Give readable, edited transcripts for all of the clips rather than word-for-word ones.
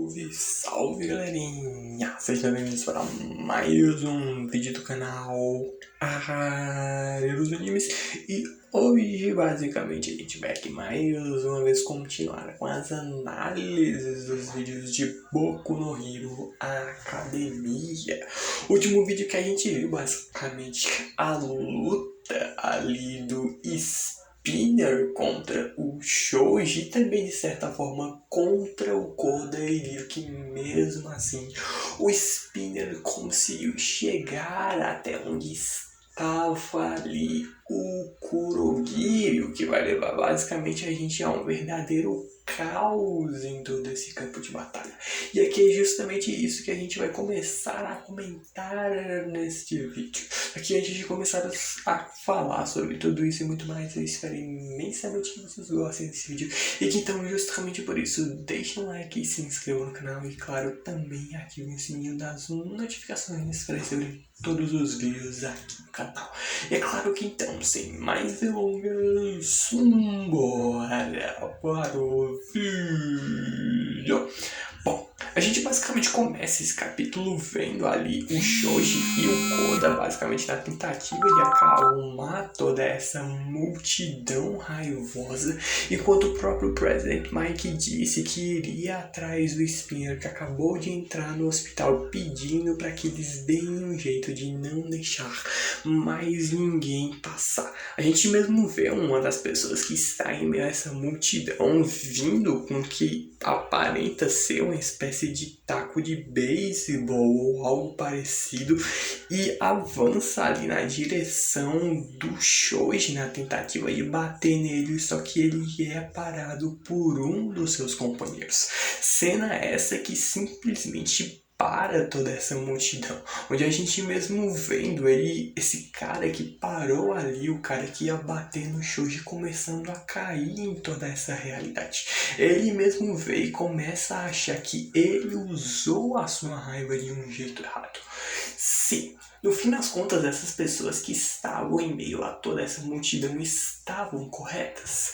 Salve, salve galerinha! Sejam bem-vindos para mais um vídeo do canal Área dos Animes. E hoje, basicamente, a gente vai aqui mais uma vez continuar com as análises dos vídeos de Boku no Hero Academia. O último vídeo que a gente viu, basicamente, a luta ali do Spinner contra o Shoji, também de certa forma contra o Koda, e viu que mesmo assim o Spinner conseguiu chegar até onde estava ali o Kurogiri, o que vai levar basicamente a gente a um verdadeiro caos em todo esse campo de batalha. E aqui é justamente isso que a gente vai começar a comentar neste vídeo. Aqui, antes de começar a falar sobre tudo isso e muito mais, eu espero imensamente que vocês gostem desse vídeo e que então, justamente por isso, deixem um like e se inscrevam no canal e, claro, também ativem o sininho das notificações para receber todos os vídeos aqui no canal. E é claro que então, sem mais delongas, bora para o vídeo. Bom, a gente basicamente começa esse capítulo vendo ali o Shoji e o Koda basicamente na tentativa de acalmar toda essa multidão raivosa, enquanto o próprio President Mike disse que iria atrás do Spinner, que acabou de entrar no hospital, pedindo para que eles deem um jeito de não deixar mais ninguém passar. A gente mesmo vê uma das pessoas que está em meio a essa multidão vindo com que aparenta ser uma espécie de taco de beisebol ou algo parecido e avança ali na direção do Shoji na tentativa de bater nele, só que ele é parado por um dos seus companheiros. Cena essa que simplesmente para toda essa multidão, onde a gente mesmo vendo ele, esse cara que parou ali, o cara que ia bater no Shoji, começando a cair em toda essa realidade. Ele mesmo vê e começa a achar que ele usou a sua raiva de um jeito errado. Sim, no fim das contas, essas pessoas que estavam em meio a toda essa multidão estavam corretas.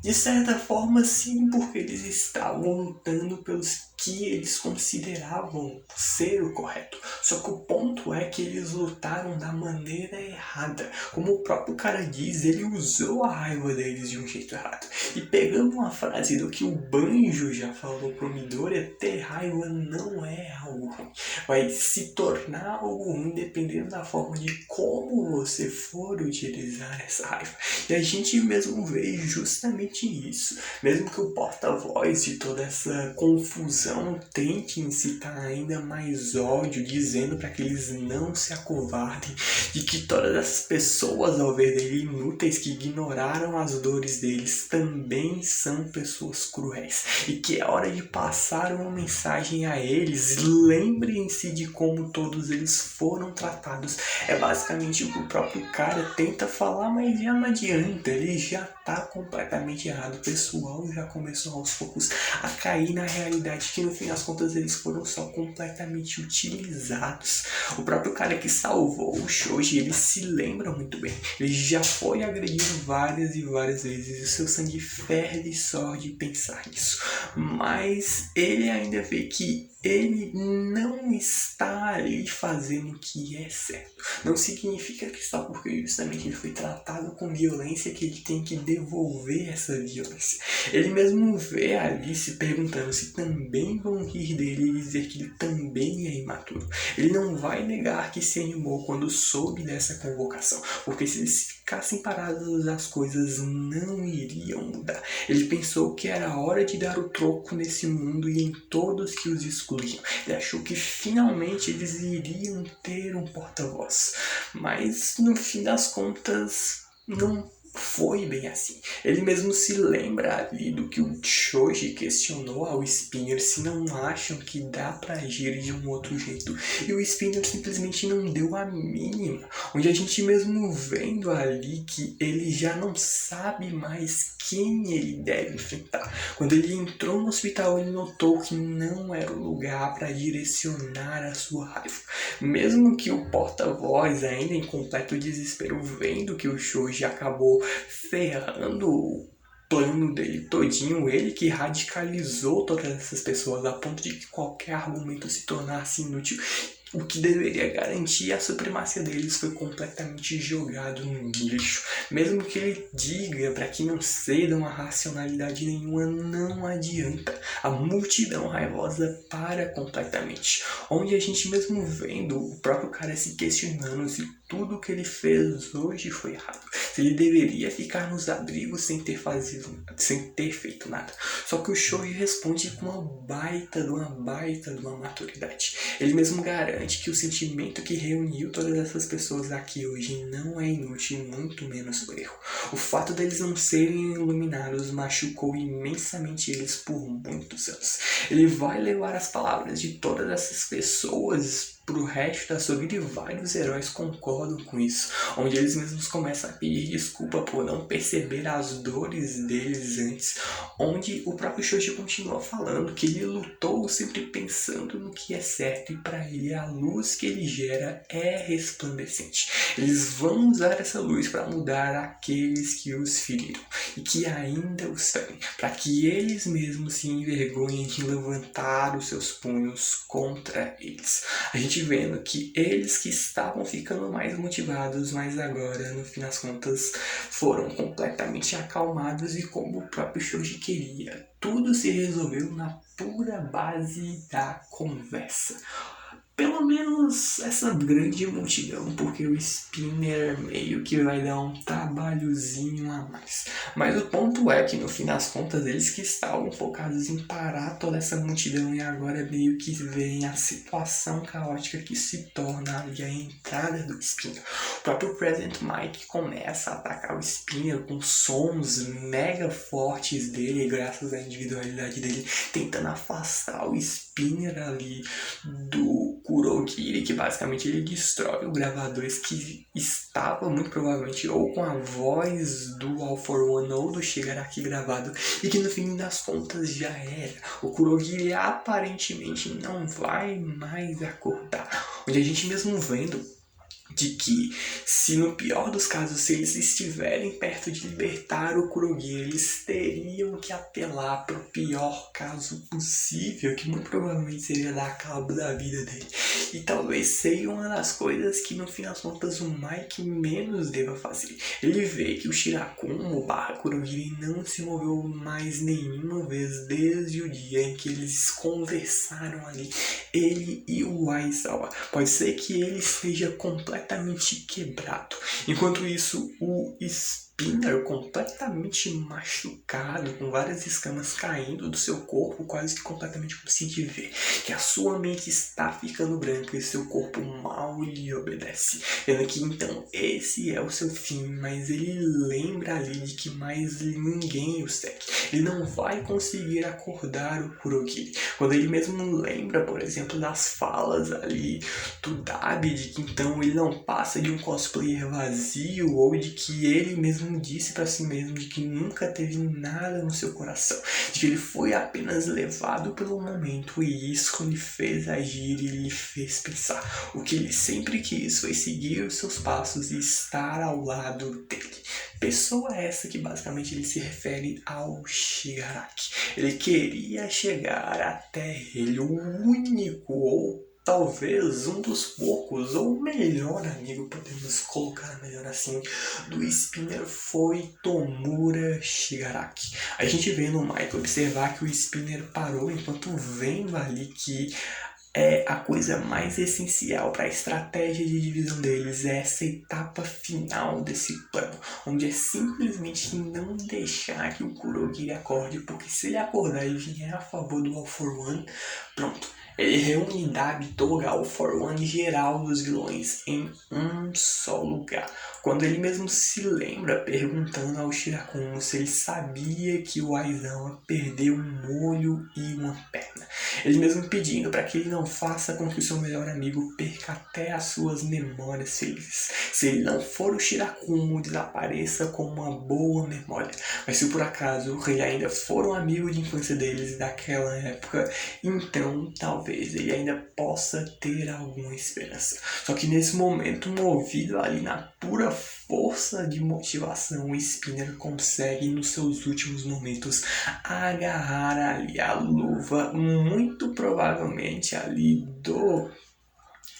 De certa forma, sim, porque eles estavam lutando pelos que eles consideravam ser o correto. Só que o ponto é que eles lutaram da maneira errada. Como o próprio cara diz, ele usou a raiva deles de um jeito errado. E pegando uma frase do que o Banjo já falou pro Midoriya, ter raiva não é algo ruim. Vai se tornar algo ruim dependendo da forma de como você for utilizar essa raiva. E a gente mesmo vê justamente isso. Mesmo que o porta-voz de toda essa confusão tente incitar ainda mais ódio, dizendo para que eles não se acovardem, de que todas essas pessoas, ao ver dele inúteis, que ignoraram as dores deles, também são pessoas cruéis, e que é hora de passar uma mensagem a eles: lembrem-se de como todos eles foram tratados. É basicamente o que o próprio cara tenta falar, mas já não adianta, ele já tá completamente errado. O pessoal já começou aos poucos a cair na realidade que no fim das contas eles foram só completamente utilizados. O próprio cara que salvou o Shoji, ele se lembra muito bem, ele já foi agredido várias e várias vezes, e o seu sangue ferve só de pensar nisso, mas ele ainda vê que ele não está ali fazendo o que é certo. Não significa que só porque justamente ele foi tratado com violência que ele tem que devolver essa violência. Ele mesmo vê ali se perguntando se também vão rir dele e dizer que ele também é imaturo. Ele não vai negar que se animou quando soube dessa convocação, porque se eles ficassem parados as coisas não iriam mudar. Ele pensou que era hora de dar o troco nesse mundo e em todos que os excluíam. Ele achou que finalmente eles iriam ter um porta-voz, mas no fim das contas não foi bem assim. Ele mesmo se lembra ali do que o Shoji questionou ao Spinner se não acham que dá pra agir de um outro jeito, e o Spinner simplesmente não deu a mínima, onde a gente mesmo vendo ali que ele já não sabe mais quem ele deve enfrentar. Quando ele entrou no hospital, ele notou que não era o lugar para direcionar a sua raiva. Mesmo que o porta-voz, ainda em completo desespero, vendo que o Shoji acabou ferrando plano dele todinho, ele que radicalizou todas essas pessoas a ponto de que qualquer argumento se tornasse inútil. O que deveria garantir a supremacia deles foi completamente jogado no lixo. Mesmo que ele diga para que não cedam a racionalidade nenhuma, não adianta. A multidão raivosa para completamente. Onde a gente mesmo vendo o próprio cara se questionando se tudo que ele fez hoje foi errado. Se ele deveria ficar nos abrigos sem ter feito nada. Só que o Shoji responde com uma baita de uma maturidade. Ele mesmo garante que o sentimento que reuniu todas essas pessoas aqui hoje não é inútil e muito menos o erro. O fato deles não serem iluminados machucou imensamente eles por muitos anos. Ele vai levar as palavras de todas essas pessoas pro resto da sua vida e vários heróis concordam com isso, onde eles mesmos começam a pedir desculpa por não perceber as dores deles antes, onde o próprio Shoji continua falando que ele lutou sempre pensando no que é certo e para ele a luz que ele gera é resplandecente. Eles vão usar essa luz para mudar aqueles que os feriram e que ainda os ferem, para que eles mesmos se envergonhem de levantar os seus punhos contra eles. A gente vendo que eles que estavam ficando mais motivados, mas agora, no fim das contas, foram completamente acalmados e como o próprio Shoji queria. Tudo se resolveu na pura base da conversa. Pelo menos essa grande multidão, porque o Spinner meio que vai dar um trabalhozinho a mais. Mas o ponto é que no fim das contas eles que estavam focados em parar toda essa multidão e agora meio que vem a situação caótica que se torna ali a entrada do Spinner. O próprio President Mike começa a atacar o Spinner com sons mega fortes dele, graças à individualidade dele, tentando afastar o Spinner ali do Kurogiri, que basicamente ele destrói o gravador que estava muito provavelmente ou com a voz do All For One ou do Shigaraki gravado e que no fim das contas já era. O Kurogiri aparentemente não vai mais acordar, onde a gente mesmo vendo de que, se no pior dos casos, se eles estiverem perto de libertar o Kurogiri, eles teriam que apelar para o pior caso possível, que muito provavelmente seria dar cabo da vida dele. E talvez seja uma das coisas que, no fim das contas, o Mike menos deva fazer. Ele vê que o Shirakumo / Kurogiri não se moveu mais nenhuma vez desde o dia em que eles conversaram ali, ele e o Aizawa. Pode ser que ele seja completamente quebrado. Enquanto isso, o Spinner completamente machucado, com várias escamas caindo do seu corpo, quase que completamente consciente de ver que a sua mente está ficando branca e seu corpo mal lhe obedece. Vendo que então esse é o seu fim, mas ele lembra ali de que mais ninguém o segue. Ele não vai conseguir acordar o Kurogiri. Quando ele mesmo lembra, por exemplo, das falas ali do Dabi, de que então ele não passa de um cosplayer vazio, ou de que ele mesmo disse para si mesmo de que nunca teve nada no seu coração, de que ele foi apenas levado pelo momento e isso lhe fez agir e lhe fez pensar. O que ele sempre quis foi seguir os seus passos e estar ao lado dele. Pessoa essa que basicamente ele se refere ao Shigaraki. Ele queria chegar até ele, o único ou talvez um dos poucos, ou o melhor amigo, podemos colocar melhor assim, do Spinner foi Tomura Shigaraki. A gente vê no Mike observar que o Spinner parou enquanto vendo ali que a coisa mais essencial para a estratégia de divisão deles é essa etapa final desse plano, onde é simplesmente não deixar que o Kurogiri acorde, porque se ele acordar e vier a favor do All For One, pronto. Ele reúne Dabi, Toga, All For One geral dos vilões em um só lugar. Quando ele mesmo se lembra perguntando ao Shirakumo se ele sabia que o Aizawa perdeu um olho e uma perna. ele mesmo pedindo para que ele não faça com que o seu melhor amigo perca até as suas memórias felizes. Se ele não for o Shirakumo, desapareça com uma boa memória. Mas se por acaso ele ainda for um amigo de infância deles daquela época, então talvez ele ainda possa ter alguma esperança. Só que nesse momento, movido ali na pura força de motivação, o Spinner consegue nos seus últimos momentos agarrar ali a luva, muito provavelmente ali do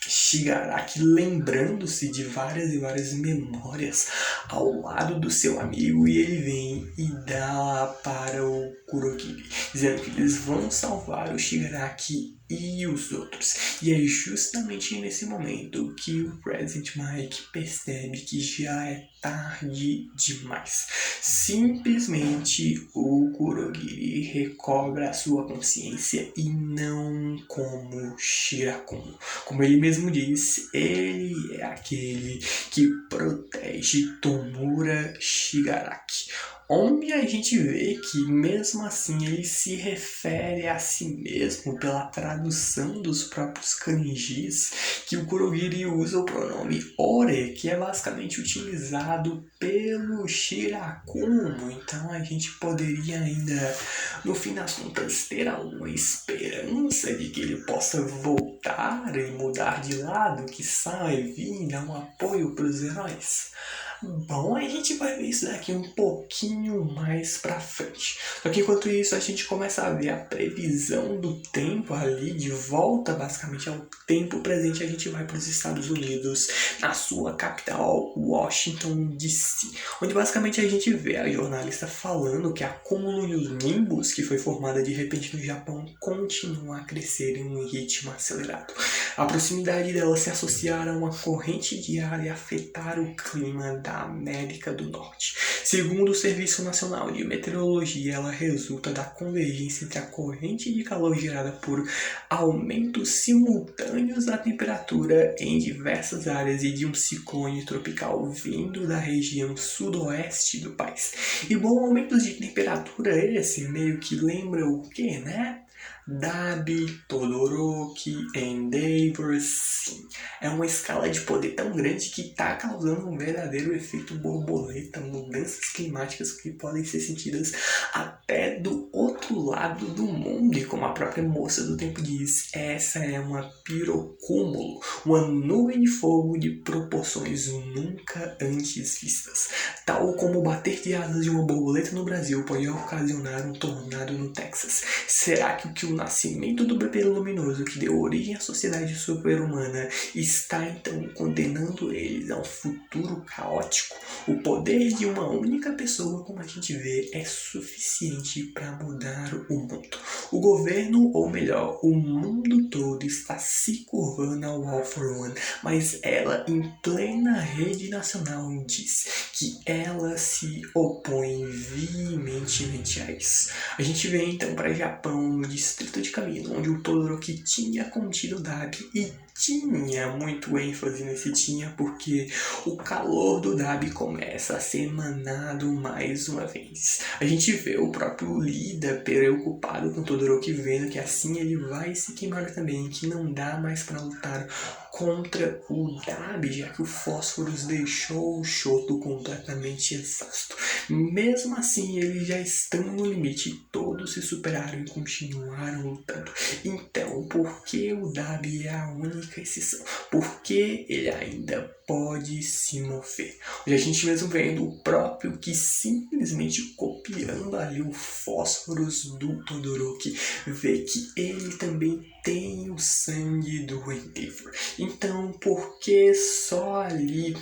Shigaraki, lembrando-se de várias e várias memórias ao lado do seu amigo, e ele vem e dá para o Kurogiri, dizendo que eles vão salvar o Shigaraki e os outros. E é justamente nesse momento que o Present Mic percebe que já é tarde demais. Simplesmente o Kurogiri recobra a sua consciência, e não como Shirakumo. Como ele mesmo diz, ele é aquele que protege Tomura Shigaraki. Onde a gente vê que mesmo assim ele se refere a si mesmo pela tradução dos próprios kanjis, que o Kurogiri usa o pronome ore, que é basicamente utilizado pelo Shirakumo. Então a gente poderia ainda, no fim das contas, ter alguma esperança de que ele possa voltar e mudar de lado, quiçá, e vir dar um apoio para os heróis. Bom, a gente vai ver isso daqui um pouquinho mais pra frente. Só que enquanto isso a gente começa a ver a previsão do tempo ali, de volta basicamente ao tempo presente. A gente vai para os Estados Unidos, na sua capital, Washington DC, onde basicamente a gente vê a jornalista falando que a cúmulo Nimbus, que foi formada de repente no Japão, continua a crescer em um ritmo acelerado. A proximidade dela se associar a uma corrente de ar e afetar o clima da América do Norte. Segundo o Serviço Nacional de Meteorologia, ela resulta da convergência entre a corrente de calor gerada por aumentos simultâneos da temperatura em diversas áreas e de um ciclone tropical vindo da região sudoeste do país. E bom, aumentos de temperatura esse meio que lembra o quê, né? Dabi, Todoroki, Endeavor, sim. É uma escala de poder tão grande que está causando um verdadeiro efeito borboleta, mudanças climáticas que podem ser sentidas até do outro lado do mundo. E como a própria moça do tempo diz, essa é uma pirocúmulo, uma nuvem de fogo de proporções nunca antes vistas. Tal como o bater de asas de uma borboleta no Brasil pode ocasionar um tornado no Texas. Será que o nascimento do bebê luminoso que deu origem à sociedade super-humana está então condenando eles a um futuro caótico? O poder de uma única pessoa, como a gente vê, é suficiente para mudar o mundo. O governo, ou melhor, o mundo todo está se curvando ao All for One, mas ela, em plena rede nacional, diz que ela se opõe veementemente a isso. A gente vem então para Japão, no distrito de Kamino, onde o Todoroki tinha contido o Dabi, e tinha muito ênfase nesse tinha, porque o calor do Dabi começa a ser emanado mais uma vez. A gente vê o próprio Lida preocupado com o Todoroki, vendo que assim ele vai se queimar também, que não dá mais para lutar contra o Dabi, já que o Fósforos deixou o Shoto completamente exausto. Mesmo assim, eles já estão no limite, todos se superaram e continuaram lutando. Então, por que o Dabi é a única exceção? Por que ele ainda pode se mover? E a gente mesmo vendo o próprio que simplesmente copiando ali o Fósforos do Todoroki, vê que ele também tem o sangue do Endeavor. Então, por que só ali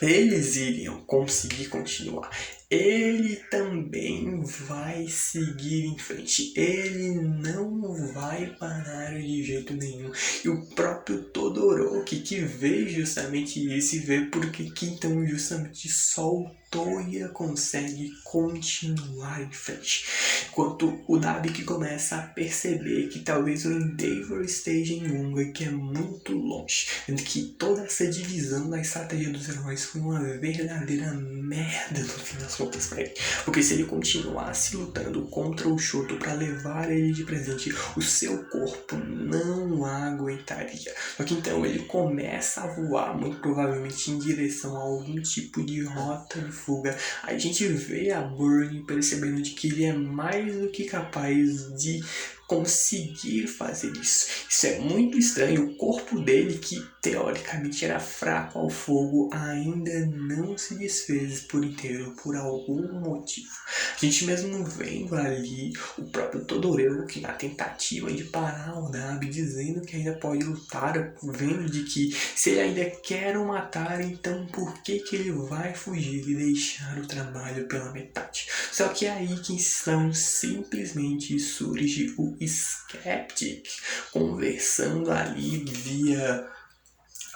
eles iriam conseguir continuar? Ele também vai seguir em frente. Ele não vai parar de jeito nenhum. E o próprio Todoroki, que vê justamente isso, e vê porque que então justamente só o Toya consegue continuar em frente. Enquanto o Dabi que começa a perceber que talvez o Endeavor esteja em Unga, que é muito longe. Vendo que toda essa divisão da estratégia dos heróis foi uma verdadeira merda no fim das contas pra ele. Porque se ele continuasse lutando contra o Shoto pra levar ele de presente, o seu corpo não aguentaria. Só que então ele começa a voar, muito provavelmente em direção a algum tipo de rota de fuga. A gente vê a Burnie percebendo de que ele é mais do que capaz de conseguir fazer isso. Isso é muito estranho. O corpo dele, que teoricamente era fraco ao fogo, ainda não se desfez por inteiro por algum motivo. A gente mesmo vendo ali o próprio Todoroki na tentativa de parar o Dabi, dizendo que ainda pode lutar, vendo de que se ele ainda quer o matar, então por que ele vai fugir e deixar o trabalho pela metade? Só que é aí que então simplesmente surge o Skeptic conversando ali via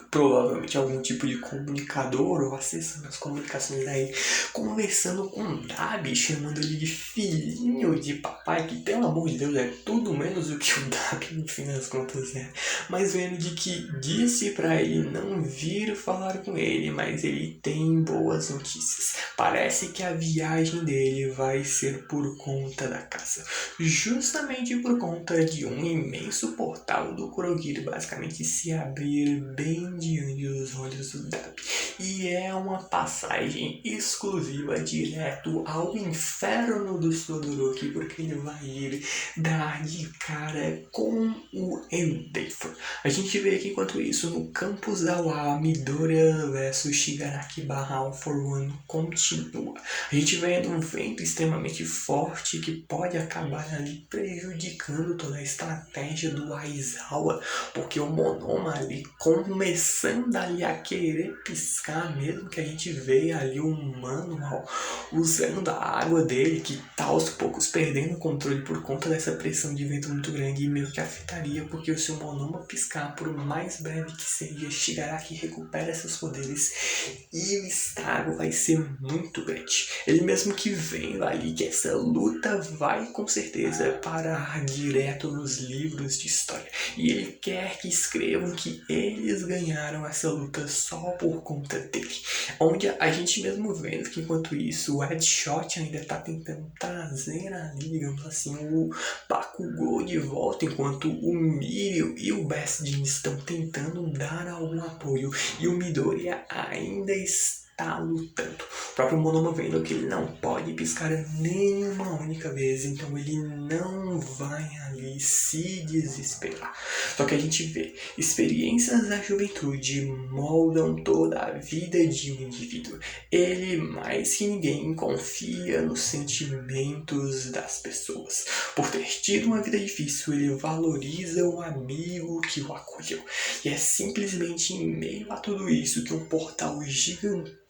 provavelmente algum tipo de comunicador ou acessando as comunicações daí, conversando com o Dabi, chamando ele de filhinho de papai, que pelo amor de Deus é tudo menos o que o Dabi no fim das contas é, mas vendo de que disse pra ele não vir falar com ele, mas ele tem boas notícias. Parece que a viagem dele vai ser por conta da caça, justamente por conta de um imenso portal do Kurogiri basicamente se abrir bem diante dos olhos do Dabi. E é uma passagem exclusiva direto ao inferno do Todoroki, porque ele vai ir dar de cara com o Endeavor. A gente vê que enquanto isso, no campus da UA, Midoriya vs Shigaraki / All for One continua. A gente vendo um vento extremamente forte que pode acabar ali prejudicando toda a estratégia do Aizawa, porque o Monoma ali começando ali a querer piscar, mesmo que a gente vê ali um manual usando a água dele, que tá aos poucos perdendo o controle por conta dessa pressão de vento muito grande e meio que afetaria, porque se o Monoma piscar, por mais breve que seja, Shigaraki recupera seus poderes e o estrago vai ser muito grande. Ele mesmo que vendo ali que essa luta vai com certeza parar direto nos livros de história, e ele quer que escrevam que eles ganharam essa luta só por conta dele. Onde a gente mesmo vendo que enquanto isso o Headshot ainda está tentando trazer ali, digamos assim, o Bakugou de volta, enquanto o Mirio e o Best Jean estão tentando dar algum apoio e o Midoriya ainda está lutando. O próprio Monoma vendo que ele não pode piscar nenhuma única vez, então ele não vai ali se desesperar. Só que a gente vê, experiências da juventude moldam toda a vida de um indivíduo. Ele, mais que ninguém, confia nos sentimentos das pessoas. Por ter tido uma vida difícil, ele valoriza o amigo que o acolheu. E é simplesmente em meio a tudo isso que um portal gigantesco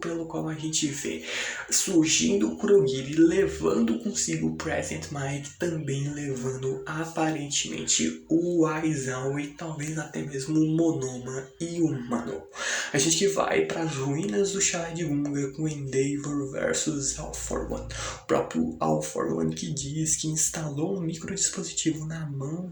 pelo qual a gente vê surgindo o Kurogiri, levando consigo o Present Mic, também levando aparentemente o Aizawa e talvez até mesmo o Monoma e o Mano. A gente vai para as ruínas do Shardgunga com Endeavor versus All for One. O próprio All for One que diz que instalou um microdispositivo na mão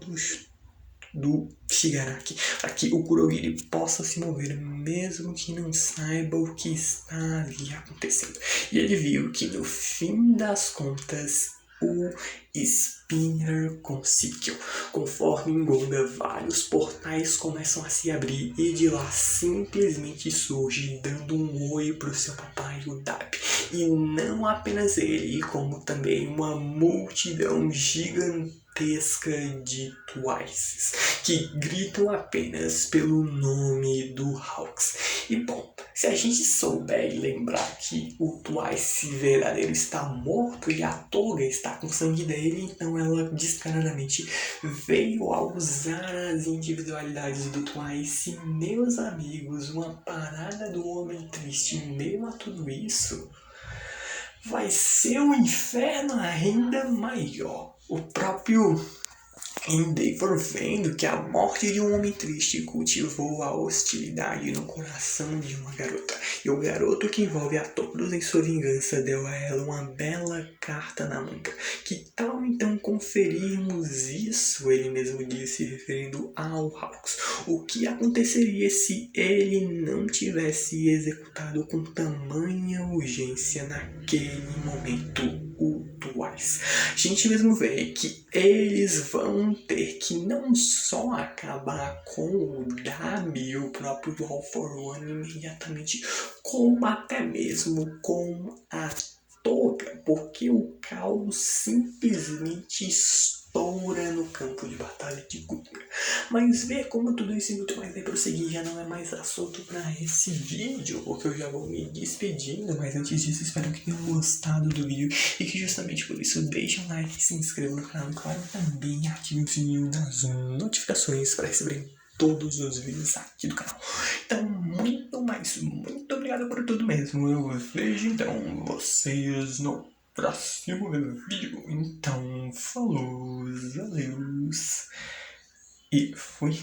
do Shigaraki, para que o Kurogiri possa se mover, mesmo que não saiba o que está ali acontecendo. E ele viu que no fim das contas o Spinner conseguiu. Conforme em Gonga, vários portais começam a se abrir e de lá simplesmente surge dando um oi pro seu papai, o Dabi. E não apenas ele, como também uma multidão gigantesca de Twices, que gritam apenas pelo nome do Hawks. E bom, se a gente souber e lembrar que o Twice verdadeiro está morto e a Toga está com sangue dele, então ela descaradamente veio a usar as individualidades do Twice. Meus amigos, uma parada do Homem Triste em meio a tudo isso vai ser um inferno ainda maior. O próprio Endeavor, vendo que a morte de um homem triste cultivou a hostilidade no coração de uma garota, e o garoto que envolve a todos em sua vingança deu a ela uma bela carta na manga. Que tal então conferirmos isso? Ele mesmo disse, referindo ao Hawks. O que aconteceria se ele não tivesse executado com tamanha urgência naquele momento o Twice? A gente mesmo vê que eles vão ter que não só acabar com o Dami, o próprio All for One imediatamente, como até mesmo com a Toga, porque o caos simplesmente estoura no campo de batalha de Gungnir. Mas ver como tudo isso e muito mais vai prosseguir já não é mais assunto para esse vídeo, porque eu já vou me despedindo, mas antes disso espero que tenham gostado do vídeo e que justamente por isso deixem um like, se inscrevam no canal e claro, também ativem o sininho das notificações para receberem todos os vídeos aqui do canal. Então, muito obrigado por tudo mesmo. Eu vejo então vocês no próximo vídeo. Então, falou, valeu e fui.